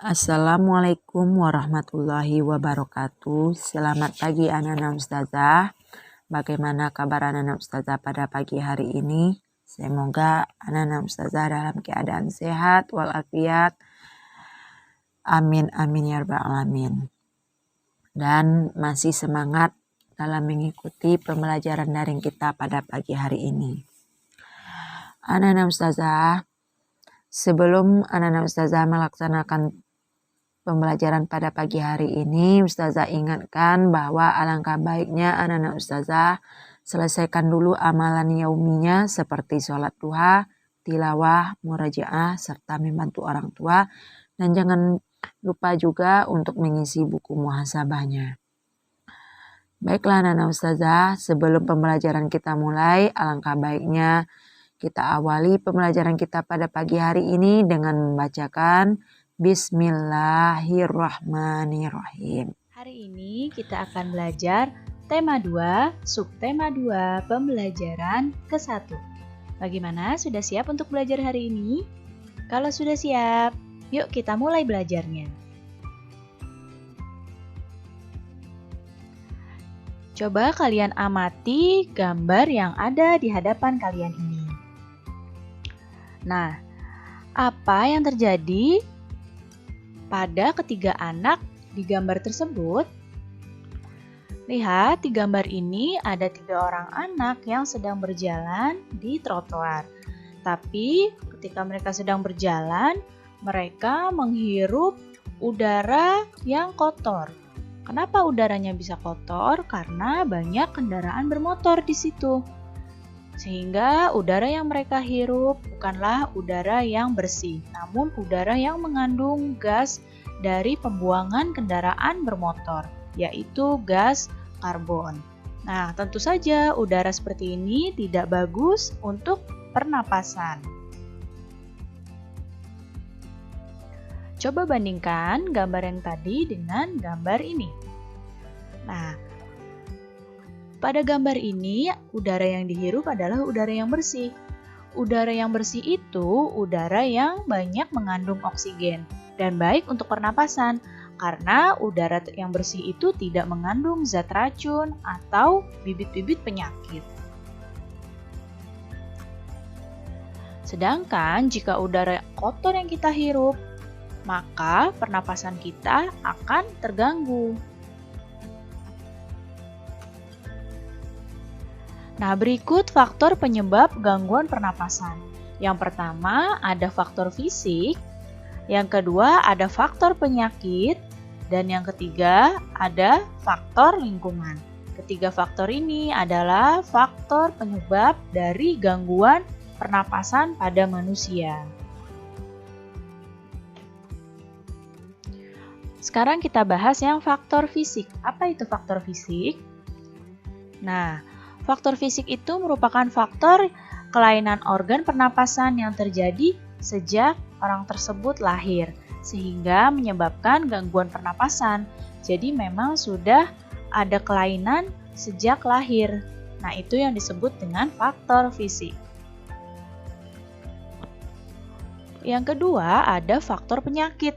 Assalamualaikum warahmatullahi wabarakatuh. Selamat pagi anak-anak ustazah. Bagaimana kabar anak-anak ustazah pada pagi hari ini? Semoga anak-anak ustazah dalam keadaan sehat walafiat. Amin amin ya rabbal alamin. Dan masih semangat dalam mengikuti pembelajaran daring kita pada pagi hari ini. Anak-anak ustazah, sebelum anak-anak ustazah melaksanakan pembelajaran pada pagi hari ini, ustazah ingatkan bahwa alangkah baiknya anak-anak ustazah selesaikan dulu amalan yauminya seperti sholat duha, tilawah, murajaah, serta membantu orang tua. Dan jangan lupa juga untuk mengisi buku muhasabahnya. Baiklah anak-anak ustazah, sebelum pembelajaran kita mulai, alangkah baiknya kita awali pembelajaran kita pada pagi hari ini dengan membacakan Bismillahirrahmanirrahim. Hari ini kita akan belajar tema 2, subtema 2, pembelajaran ke-1. Bagaimana? Sudah siap untuk belajar hari ini? Kalau sudah siap, yuk kita mulai belajarnya. Coba kalian amati gambar yang ada di hadapan kalian ini. Nah, apa yang terjadi pada ketiga anak di gambar tersebut? Lihat, di gambar ini ada 3 orang anak yang sedang berjalan di trotoar. Tapi ketika mereka sedang berjalan, mereka menghirup udara yang kotor. Kenapa udaranya bisa kotor? Karena banyak kendaraan bermotor di situ. Sehingga udara yang mereka hirup bukanlah udara yang bersih, namun udara yang mengandung gas dari pembuangan kendaraan bermotor, yaitu gas karbon. Nah, tentu saja udara seperti ini tidak bagus untuk pernapasan. Coba bandingkan gambar yang tadi dengan gambar ini. Nah, pada gambar ini, udara yang dihirup adalah udara yang bersih. Udara yang bersih itu udara yang banyak mengandung oksigen dan baik untuk pernapasan karena udara yang bersih itu tidak mengandung zat racun atau bibit-bibit penyakit. Sedangkan jika udara kotor yang kita hirup, maka pernapasan kita akan terganggu. Nah, berikut faktor penyebab gangguan pernapasan. Yang pertama ada faktor fisik, yang kedua ada faktor penyakit, dan yang ketiga ada faktor lingkungan. Ketiga faktor ini adalah faktor penyebab dari gangguan pernapasan pada manusia. Sekarang kita bahas yang faktor fisik. Apa itu faktor fisik? Nah, faktor fisik itu merupakan faktor kelainan organ pernapasan yang terjadi sejak orang tersebut lahir, sehingga menyebabkan gangguan pernapasan. Jadi memang sudah ada kelainan sejak lahir. Nah, itu yang disebut dengan faktor fisik. Yang kedua ada faktor penyakit.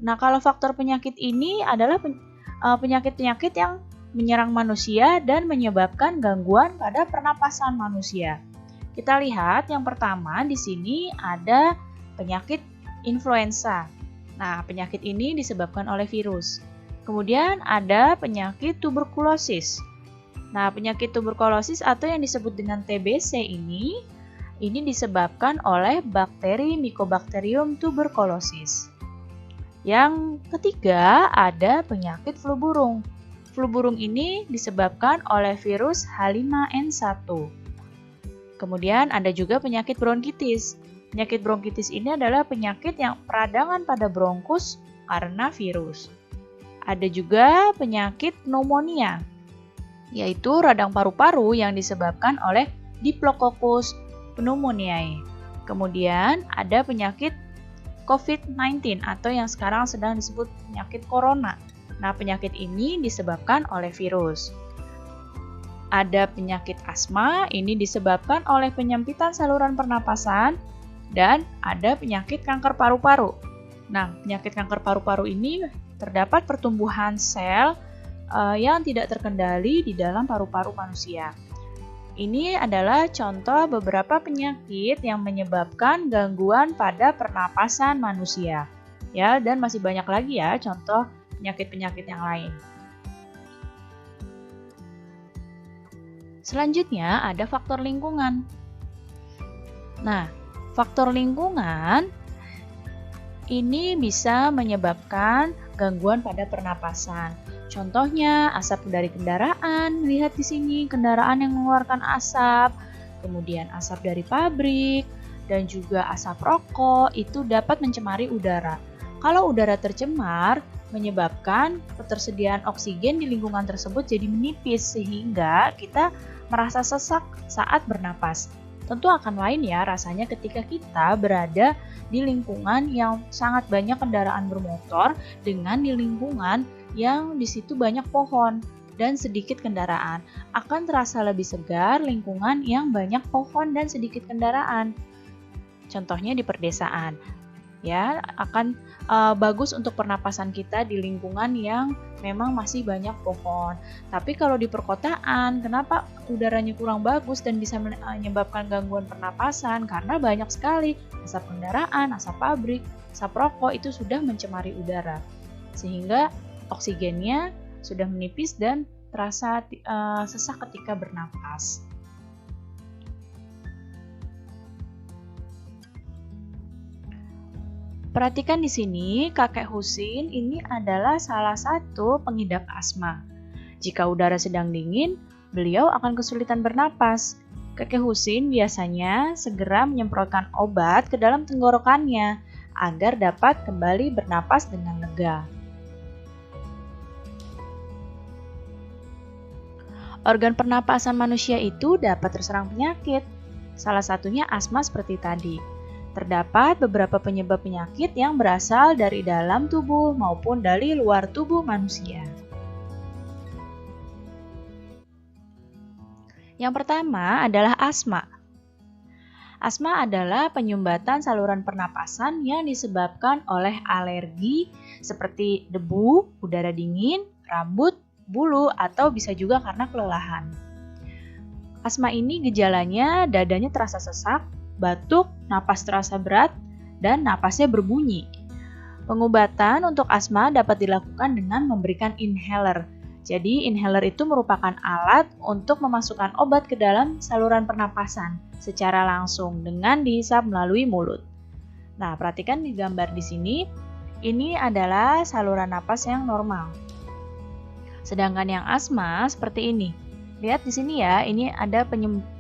Nah, kalau faktor penyakit ini adalah penyakit-penyakit yang menyerang manusia dan menyebabkan gangguan pada pernapasan manusia. Kita lihat yang pertama di sini ada penyakit influenza. Nah, penyakit ini disebabkan oleh virus. Kemudian ada penyakit tuberkulosis. Nah, penyakit tuberkulosis atau yang disebut dengan TBC ini disebabkan oleh bakteri Mycobacterium tuberculosis. Yang ketiga ada penyakit flu burung. Flu burung ini disebabkan oleh virus H5N1. Kemudian ada juga penyakit bronkitis. Penyakit bronkitis ini adalah penyakit yang peradangan pada bronkus karena virus. Ada juga penyakit pneumonia, yaitu radang paru-paru yang disebabkan oleh Diplococcus pneumoniae. Kemudian ada penyakit COVID-19 atau yang sekarang sedang disebut penyakit corona. Nah, penyakit ini disebabkan oleh virus. Ada penyakit asma, ini disebabkan oleh penyempitan saluran pernapasan, dan ada penyakit kanker paru-paru. Nah, penyakit kanker paru-paru ini terdapat pertumbuhan sel yang tidak terkendali di dalam paru-paru manusia. Ini adalah contoh beberapa penyakit yang menyebabkan gangguan pada pernapasan manusia. Ya, dan masih banyak lagi ya contoh penyakit-penyakit yang lain. Selanjutnya ada faktor lingkungan. Nah, faktor lingkungan ini bisa menyebabkan gangguan pada pernapasan. Contohnya asap dari kendaraan, lihat di sini kendaraan yang mengeluarkan asap, kemudian asap dari pabrik, dan juga asap rokok itu dapat mencemari udara. Kalau udara tercemar, menyebabkan ketersediaan oksigen di lingkungan tersebut jadi menipis sehingga kita merasa sesak saat bernapas. Tentu akan lain ya rasanya ketika kita berada di lingkungan yang sangat banyak kendaraan bermotor dengan di lingkungan yang di situ banyak pohon dan sedikit kendaraan. Akan terasa lebih segar lingkungan yang banyak pohon dan sedikit kendaraan. Contohnya di perdesaan. Ya, akan bagus untuk pernapasan kita di lingkungan yang memang masih banyak pohon. Tapi kalau di perkotaan, kenapa udaranya kurang bagus dan bisa menyebabkan gangguan pernapasan? Karena banyak sekali asap kendaraan, asap pabrik, asap rokok itu sudah mencemari udara. Sehingga oksigennya sudah menipis dan terasa sesak ketika bernapas. Perhatikan di sini, kakek Husin ini adalah salah satu pengidap asma. Jika udara sedang dingin, beliau akan kesulitan bernapas. Kakek Husin biasanya segera menyemprotkan obat ke dalam tenggorokannya agar dapat kembali bernapas dengan lega. Organ pernapasan manusia itu dapat terserang penyakit. Salah satunya asma seperti tadi. Terdapat beberapa penyebab penyakit yang berasal dari dalam tubuh maupun dari luar tubuh manusia. Yang pertama adalah asma. Asma adalah penyumbatan saluran pernapasan yang disebabkan oleh alergi seperti debu, udara dingin, rambut, bulu, atau bisa juga karena kelelahan. Asma ini gejalanya dadanya terasa sesak, batuk, napas terasa berat, dan napasnya berbunyi. Pengobatan untuk asma dapat dilakukan dengan memberikan inhaler. Jadi, inhaler itu merupakan alat untuk memasukkan obat ke dalam saluran pernapasan secara langsung dengan dihisap melalui mulut. Nah, perhatikan di gambar di sini, ini adalah saluran napas yang normal. Sedangkan yang asma seperti ini. Lihat di sini ya, ini ada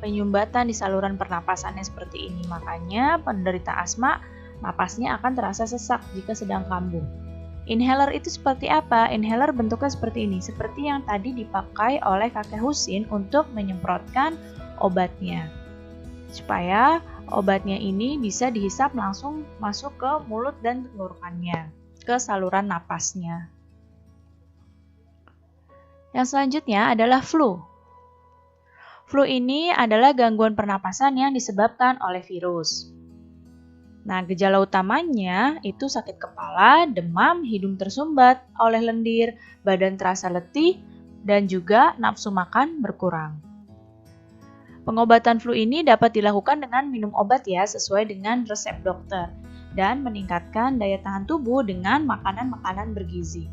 penyumbatan di saluran pernapasannya seperti ini. Makanya penderita asma napasnya akan terasa sesak jika sedang kambuh. Inhaler itu seperti apa? Inhaler bentuknya seperti ini, seperti yang tadi dipakai oleh kakek Husin untuk menyemprotkan obatnya. Supaya obatnya ini bisa dihisap langsung masuk ke mulut dan tenggorokannya, ke saluran napasnya. Yang selanjutnya adalah flu. Flu ini adalah gangguan pernapasan yang disebabkan oleh virus. Nah, gejala utamanya itu sakit kepala, demam, hidung tersumbat oleh lendir, badan terasa letih, dan juga nafsu makan berkurang. Pengobatan flu ini dapat dilakukan dengan minum obat ya, sesuai dengan resep dokter, dan meningkatkan daya tahan tubuh dengan makanan-makanan bergizi.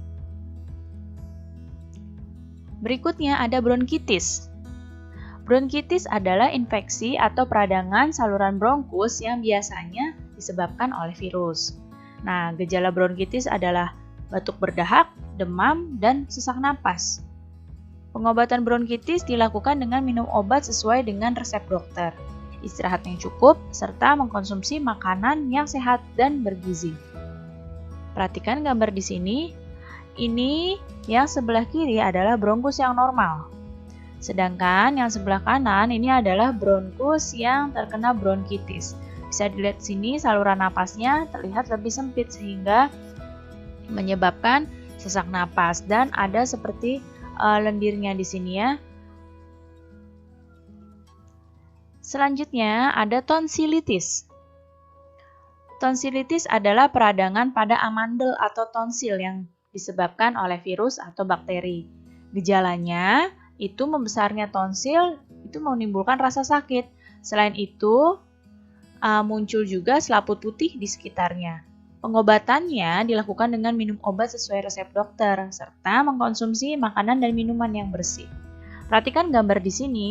Berikutnya ada bronkitis. Bronkitis adalah infeksi atau peradangan saluran bronkus yang biasanya disebabkan oleh virus. Nah, gejala bronkitis adalah batuk berdahak, demam, dan sesak napas. Pengobatan bronkitis dilakukan dengan minum obat sesuai dengan resep dokter, istirahat yang cukup, serta mengkonsumsi makanan yang sehat dan bergizi. Perhatikan gambar di sini. Ini yang sebelah kiri adalah bronkus yang normal. Sedangkan yang sebelah kanan ini adalah bronkus yang terkena bronkitis. Bisa dilihat sini saluran napasnya terlihat lebih sempit sehingga menyebabkan sesak napas dan ada seperti lendirnya di sini ya. Selanjutnya ada tonsilitis. Tonsilitis adalah peradangan pada amandel atau tonsil yang disebabkan oleh virus atau bakteri. Gejalanya itu membesarnya tonsil itu menimbulkan rasa sakit. Selain itu, muncul juga selaput putih di sekitarnya. Pengobatannya dilakukan dengan minum obat sesuai resep dokter, serta mengkonsumsi makanan dan minuman yang bersih. Perhatikan gambar di sini.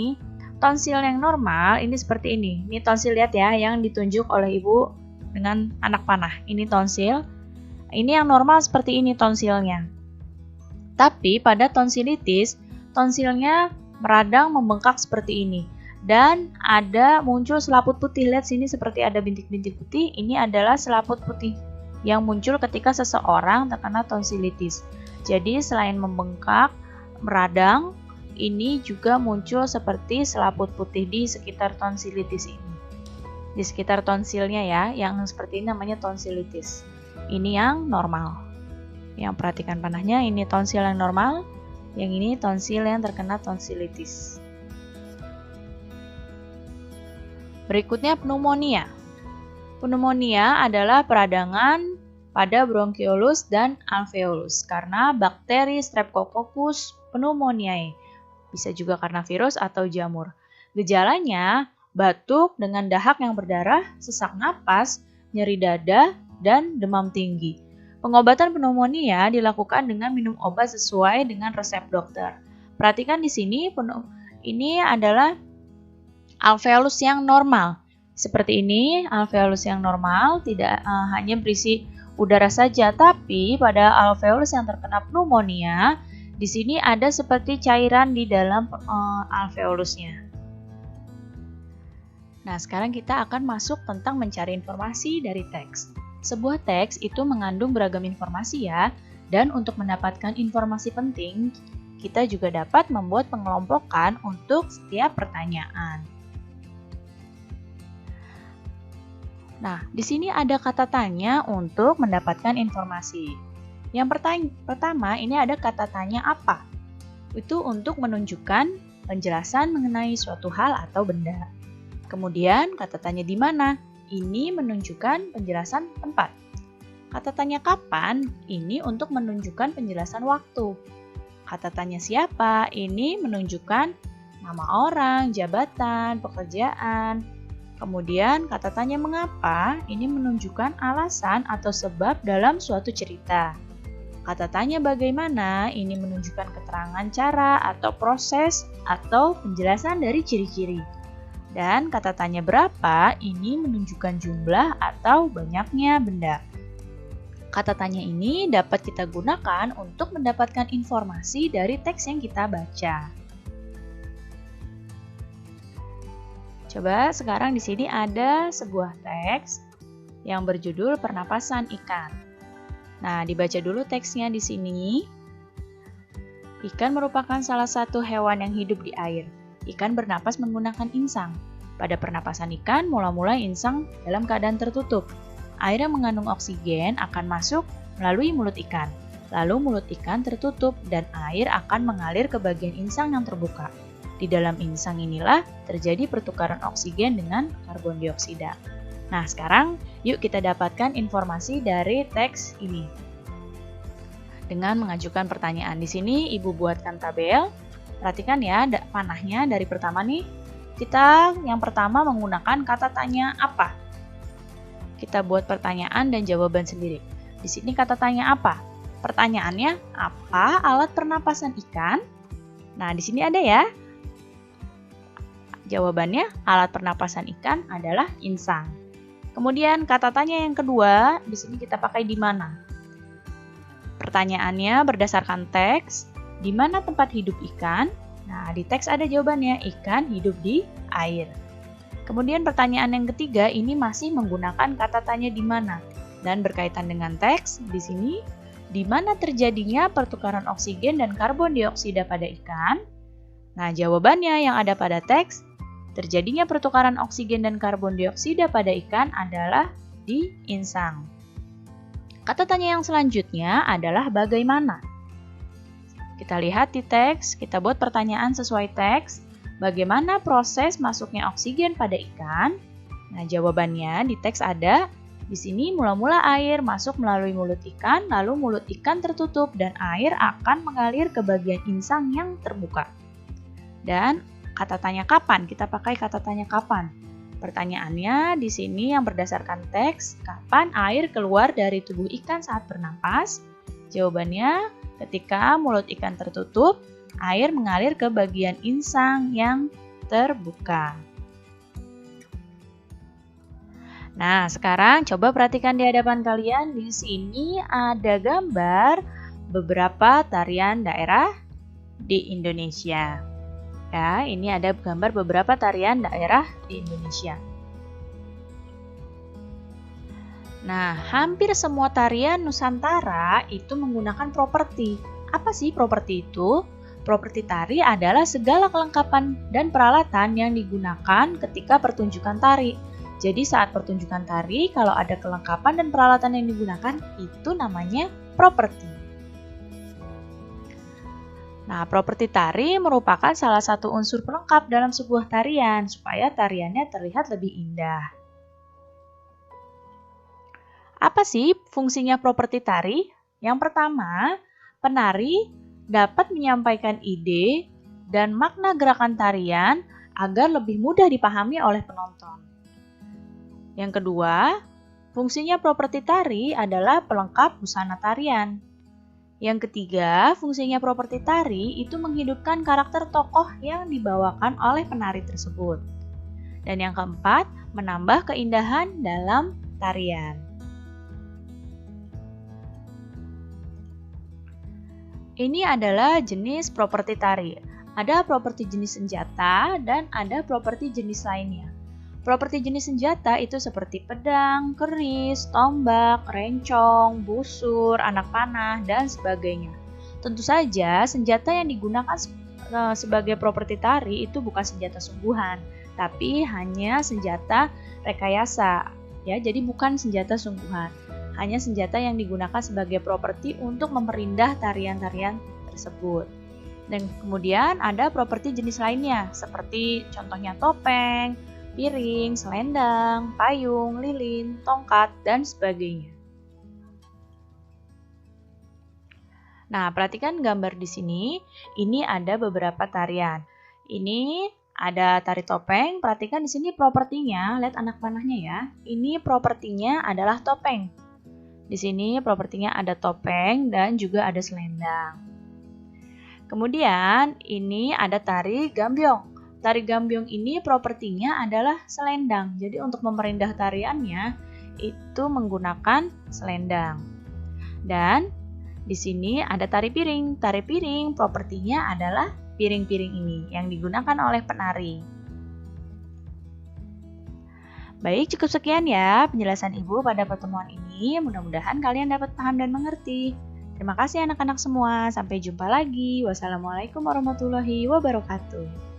Tonsil yang normal ini seperti ini. Ini tonsil, lihat ya, yang ditunjuk oleh ibu dengan anak panah. Ini tonsil. Ini yang normal seperti ini tonsilnya. Tapi pada tonsilitis, tonsilnya meradang membengkak seperti ini. Dan ada muncul selaput putih. Lihat sini seperti ada bintik-bintik putih. Ini adalah selaput putih yang muncul ketika seseorang terkena tonsilitis. Jadi selain membengkak, meradang, ini juga muncul seperti selaput putih di sekitar tonsilitis ini. Di sekitar tonsilnya ya, yang seperti ini namanya tonsilitis. Ini yang normal. Yang perhatikan panahnya, ini tonsil yang normal, yang ini tonsil yang terkena tonsilitis. Berikutnya pneumonia. Pneumonia adalah peradangan pada bronkiolus dan alveolus karena bakteri Streptococcus pneumoniae. Bisa juga karena virus atau jamur. Gejalanya batuk dengan dahak yang berdarah, sesak napas, nyeri dada, dan demam tinggi. Pengobatan pneumonia dilakukan dengan minum obat sesuai dengan resep dokter. Perhatikan di sini, ini adalah alveolus yang normal. Seperti ini, alveolus yang normal tidak hanya berisi udara saja, tapi pada alveolus yang terkena pneumonia, di sini ada seperti cairan di dalam alveolusnya. Nah, sekarang kita akan masuk tentang mencari informasi dari teks. Sebuah teks itu mengandung beragam informasi ya, dan untuk mendapatkan informasi penting, kita juga dapat membuat pengelompokan untuk setiap pertanyaan. Nah, di sini ada kata tanya untuk mendapatkan informasi. Yang pertama, ini ada kata tanya apa? Itu untuk menunjukkan penjelasan mengenai suatu hal atau benda. Kemudian, kata tanya di mana? Ini menunjukkan penjelasan tempat. Kata tanya kapan? Ini untuk menunjukkan penjelasan waktu. Kata tanya siapa? Ini menunjukkan nama orang, jabatan, pekerjaan. Kemudian, kata tanya mengapa? Ini menunjukkan alasan atau sebab dalam suatu cerita. Kata tanya bagaimana? Ini menunjukkan keterangan cara atau proses atau penjelasan dari ciri-ciri. Dan kata tanya berapa, ini menunjukkan jumlah atau banyaknya benda. Kata tanya ini dapat kita gunakan untuk mendapatkan informasi dari teks yang kita baca. Coba sekarang di sini ada sebuah teks yang berjudul Pernapasan Ikan. Nah, dibaca dulu teksnya di sini. Ikan merupakan salah satu hewan yang hidup di air. Ikan bernapas menggunakan insang. Pada pernapasan ikan, mula-mula insang dalam keadaan tertutup. Air yang mengandung oksigen akan masuk melalui mulut ikan. Lalu mulut ikan tertutup dan air akan mengalir ke bagian insang yang terbuka. Di dalam insang inilah terjadi pertukaran oksigen dengan karbon dioksida. Nah, sekarang yuk kita dapatkan informasi dari teks ini. Dengan mengajukan pertanyaan di sini, Ibu buatkan tabel. Perhatikan ya, panahnya dari pertama nih. Kita yang pertama menggunakan kata tanya apa. Kita buat pertanyaan dan jawaban sendiri. Di sini kata tanya apa? Pertanyaannya, apa alat pernapasan ikan? Nah, di sini ada ya. Jawabannya, alat pernapasan ikan adalah insang. Kemudian kata tanya yang kedua, di sini kita pakai di mana? Pertanyaannya berdasarkan teks, di mana tempat hidup ikan? Nah, di teks ada jawabannya, ikan hidup di air. Kemudian pertanyaan yang ketiga ini masih menggunakan kata tanya di mana dan berkaitan dengan teks. Di sini, di mana terjadinya pertukaran oksigen dan karbon dioksida pada ikan? Nah, jawabannya yang ada pada teks, terjadinya pertukaran oksigen dan karbon dioksida pada ikan adalah di insang. Kata tanya yang selanjutnya adalah bagaimana. Kita lihat di teks, kita buat pertanyaan sesuai teks. Bagaimana proses masuknya oksigen pada ikan? Nah, jawabannya di teks ada Di sini mula-mula air masuk melalui mulut ikan, lalu mulut ikan tertutup dan air akan mengalir ke bagian insang yang terbuka. Dan kata tanya kapan? Kita pakai kata tanya kapan. Pertanyaannya di sini yang berdasarkan teks, kapan air keluar dari tubuh ikan saat bernapas? Jawabannya, ketika mulut ikan tertutup, air mengalir ke bagian insang yang terbuka. Nah, sekarang coba perhatikan di hadapan kalian. Di sini ada gambar beberapa tarian daerah di Indonesia. Ya, ini ada gambar beberapa tarian daerah di Indonesia. Nah, hampir semua tarian Nusantara itu menggunakan properti. Apa sih properti itu? Properti tari adalah segala kelengkapan dan peralatan yang digunakan ketika pertunjukan tari. Jadi saat pertunjukan tari, kalau ada kelengkapan dan peralatan yang digunakan, itu namanya properti. Nah, properti tari merupakan salah satu unsur pelengkap dalam sebuah tarian, supaya tariannya terlihat lebih indah. Apa sih fungsinya properti tari? Yang pertama, penari dapat menyampaikan ide dan makna gerakan tarian agar lebih mudah dipahami oleh penonton. Yang kedua, fungsinya properti tari adalah pelengkap busana tarian. Yang ketiga, fungsinya properti tari itu menghidupkan karakter tokoh yang dibawakan oleh penari tersebut. Dan yang keempat, menambah keindahan dalam tarian. Ini adalah jenis properti tari. Ada properti jenis senjata dan ada properti jenis lainnya. Properti jenis senjata itu seperti pedang, keris, tombak, rencong, busur, anak panah, dan sebagainya. Tentu saja senjata yang digunakan sebagai properti tari itu bukan senjata sungguhan, tapi hanya senjata rekayasa. Ya, jadi bukan senjata sungguhan, hanya senjata yang digunakan sebagai properti untuk memperindah tarian-tarian tersebut. Dan kemudian ada properti jenis lainnya, seperti contohnya topeng, piring, selendang, payung, lilin, tongkat, dan sebagainya. Nah, perhatikan gambar di sini. Ini ada beberapa tarian. Ini ada tari topeng. Perhatikan di sini propertinya. Lihat anak panahnya ya. Ini propertinya adalah topeng. Di sini propertinya ada topeng dan juga ada selendang. Kemudian ini ada tari gambyong. Tari gambyong ini propertinya adalah selendang. Jadi untuk memperindah tariannya itu menggunakan selendang. Dan di sini ada tari piring. Tari piring propertinya adalah piring-piring ini yang digunakan oleh penari. Baik, cukup sekian ya penjelasan Ibu pada pertemuan ini. Mudah-mudahan kalian dapat paham dan mengerti. Terima kasih anak-anak semua. Sampai jumpa lagi. Wassalamualaikum warahmatullahi wabarakatuh.